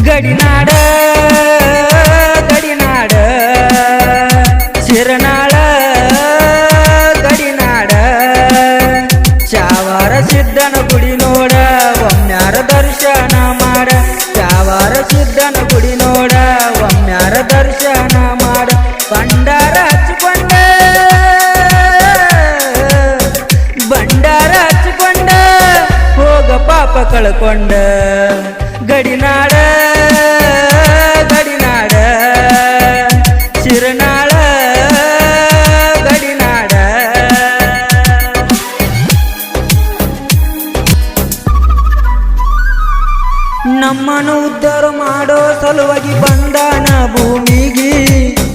ಗಡಿನಾಡ ಗಡಿನಾಡ ಶಿರನಾಳ ಗಡಿನಾಡ ಚಾವಾರ ಸಿದ್ಧನ ಗುಡಿ ನೋಡ ಒಮ್ಮ್ಯಾರ ದರ್ಶನ ಮಾಡ ಚಾವಾರ ಸಿದ್ಧನ ಗುಡಿ ನೋಡ ಒಮ್ಮ್ಯಾರ ದರ್ಶನ ಮಾಡ ಭಂಡಾರ ಹಚ್ಚಿಕೊಂಡ ಹೋಗ ಪಾಪ ಕಳ್ಕೊಂಡ ಗಡಿನಾಡ ಗಡಿನಾಡ ಶಿರನಾಳ ಗಡಿನಾಡ ನಮ್ಮನ್ನು ಉದ್ಧಾರ ಮಾಡೋ ಸಲುವಾಗಿ ಬಂದಾನ ಭೂಮಿಗೆ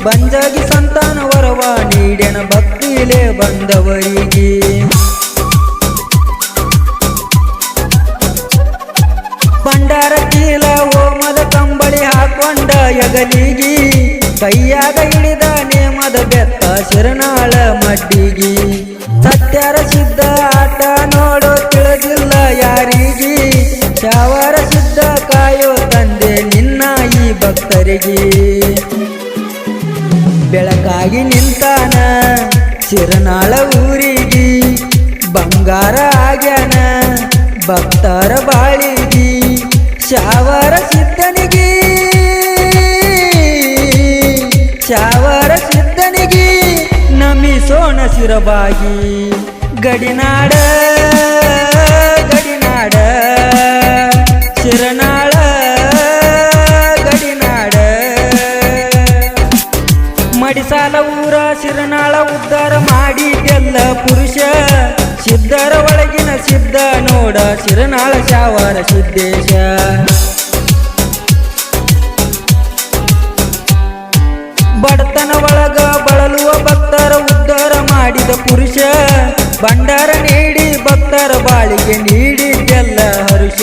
ಬಂಜಾಗಿ ಸಂತಾನ ವರವ ನೀಡೆನ ಭಕ್ತಿಲೇ ಬಂದವರಿಗೆ ಭಂಡಾರ ಚೀಲ ಹೋಮದ ಕಂಬಳಿ ಹಾಕೊಂಡ ಯಗಲಿಗಿ ಕೈಯಾಗ ಹಿಡಿದ ನೇಮದ ಬೆತ್ತ ಶಿರನಾಳ ಮಡ್ಡಿಗಿ ಸತ್ಯಾರ ಸಿದ್ಧ ಆಟ ನೋಡೋ ತಿಳಿದಿಲ್ಲ ಯಾರಿಗಿ ಚಾವಾರ ಸಿದ್ಧ ಕಾಯೋ ತಂದೆ ನಿನ್ನ ಈ ಭಕ್ತರಿಗೆ ಬೆಳಕಾಗಿ ನಿಂತಾನ ಶಿರನಾಳ ಊರಿಗೆ ಬಂಗಾರ ಆಗ್ಯಾನ ಭಕ್ತರ ಬಾಳಿಗಿ ಚಾವಾರ ಸಿದ್ಧನಿಗೆ ಚಾವಾರ ಸಿದ್ಧನಿಗೆ ನಮಿಸೋಣ ಶಿರಬಾಗಿ ಗಡಿನಾಡ ಗಡಿನಾಡ ಶಿರನಾಳ ಗಡಿನಾಡ ಮಡಿಸಾಲ ಊರ ಶಿರನಾಳ ಉದ್ಧಾರ ಮಾಡಿದೆಲ್ಲ ಪುರುಷ ಸಿದ್ಧರ ಒಳಗಿನ ಸಿದ್ಧ ನೋಡ ಶಿರನಾಳ ಚಾವಾರ ಸಿದ್ದೇಶ ಬಡತನ ಒಳಗ ಬಳಲುವ ಭಕ್ತರ ಉದ್ಧಾರ ಮಾಡಿದ ಪುರುಷ ಭಂಡಾರ ನೀಡಿ ಭಕ್ತರ ಬಾಳಿಗೆ ನೀಡಿದ್ದೆಲ್ಲ ಹರುಷ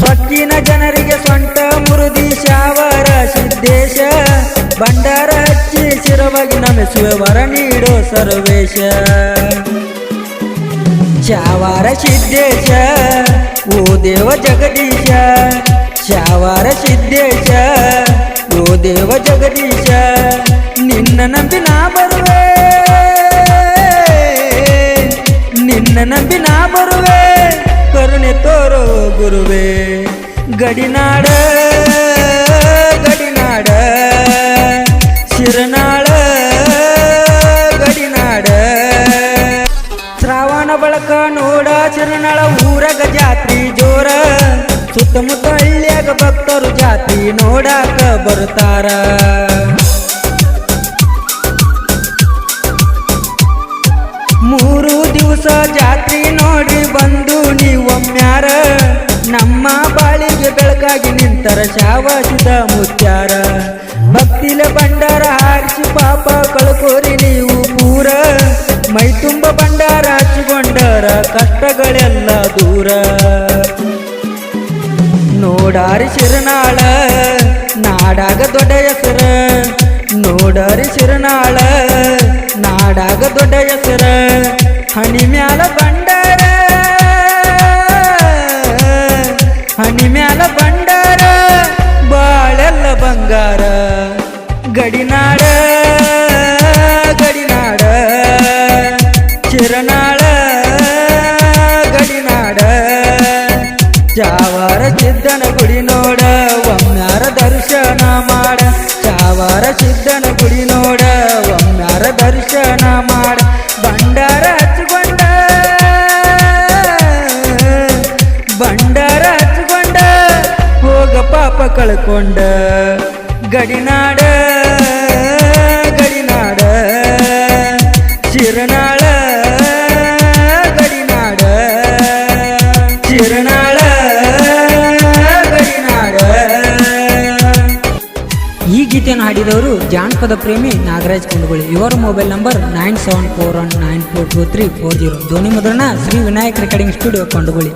ಬಕ್ಕಿನ ಜನರಿಗೆ ಸೊಂಟ ಮುರುದಿ ಚಾವಾರ ಸಿದ್ದೇಶ ಭಂಡಾರ ಹಚ್ಚಿ ಶಿರವಾಗಿ ನಮಿಸುವ ವರ ನೀಡೋ ಸರ್ವೇಶ ಚಾವಾರ ಸಿದ್ದೇಶ ಓ ದೇವ ಜಗದೀಶ ಚಾವಾರ ಸಿದ್ದೇಶ ಓ ದೇವ ಜಗದೀಶ ನಿನ್ನ ನಂಬಿ ನಾ ಬರುವೆ ನಿನ್ನ ನಂಬಿ ನಾ ಬರುವೆ ಕರುಣೆ ತೋರೋ ಗುರುವೆ ಗಡಿನಾಡ ಗಡಿನಾಡ ಶಿರನಾಳ ಗಡಿನಾಡ ಶ್ರಾವಣ ಬಳಕ ನೋಡ ಶಿರನಾಳ ಊರಗ ಜಾತ್ರಿ ಜೋರ ಸುತ್ತಮುತ್ತ ಹಳ್ಳಿಯಾಗ ಭಕ್ತರು ಜಾತ್ರಿ ನೋಡಾಕ ಬರ್ತಾರ ಮೂರು ದಿವಸ ಜಾತ್ರಿ ನೋಡಿ ಬಂದು ನೀವೊಮ್ಮ್ಯಾರ ನಮ್ಮ ಬಾಳಿಗೆ ಬೆಳಕಾಗಿ ನಿಂತರ ಶಾವಸಿದ ಮುತ್ಯಾರ ಭಕ್ತಿಲೆ ಭಂಡಾರ ಹಾರಿಸಿ ಪಾಪ ಕಳ್ಕೋರಿ ನೀವು ಪೂರ ಮೈ ತುಂಬ ಭಂಡಾರ ಹಚ್ಚಿಕೊಂಡರ ಕಷ್ಟಗಳೆಲ್ಲ ದೂರ ನೋಡಾರಿ ಶಿರನಾಳ ನಾಡಾಗ ದೊಡ್ಡ ಹೆಸರ ನೋಡಾರಿ ಶಿರನಾಳ ನಾಡಾಗ ದೊಡ್ಡ ಹೆಸರ ಹನಿ ಮ್ಯಾಲ ಭಂಡಾರ ಹನಿ ಮ್ಯಾಲ ಭಂಡಾರ ಬಾಳೆಲ್ಲ ಬಂಗಾರ ಗಡಿನಾಡ ಗಡಿನಾಡ ಶಿರನಾಳ ಗಡಿನಾಡ ಚಾವಾರ ಸಿದ್ಧನ ಗುಡಿ ನೋಡ ಒಮ್ಮ್ಯಾರ ದರ್ಶನ ಮಾಡ ಚಾವಾರ ಸಿದ್ಧನ ಗುಡಿ ನೋಡ ಒಮ್ಮ್ಯಾರ ದರ್ಶನ ಮಾಡ ಭಂಡಾರ ಹಚ್ಚಿಕೊಂಡ ಭಂಡಾರ ಹಚ್ಚಿಕೊಂಡ ಹೋಗ ಪಾಪ ಕಳ್ಕೊಂಡ ಗಡಿನಾಡ ಗಡಿನಾಡ ಶಿರನಾಳ ಗಡಿನಾಡ ಶಿರನಾಳ ಗಡಿನಾಡ. ಈ ಗೀತೆಯನ್ನು ಹಾಡಿದವರು ಜಾನಪದ ಪ್ರೇಮಿ ನಾಗರಾಜ್ ಕುಂಡಗೋಳಿ. ಇವರ ಮೊಬೈಲ್ ನಂಬರ್ 9741942340. ಧ್ವನಿ ಮುದ್ರಣ ಶ್ರೀ ವಿನಾಯಕ್ ರೆಕಾರ್ಡಿಂಗ್ ಸ್ಟುಡಿಯೋ ಕೊಂಡಗೋಳಿ.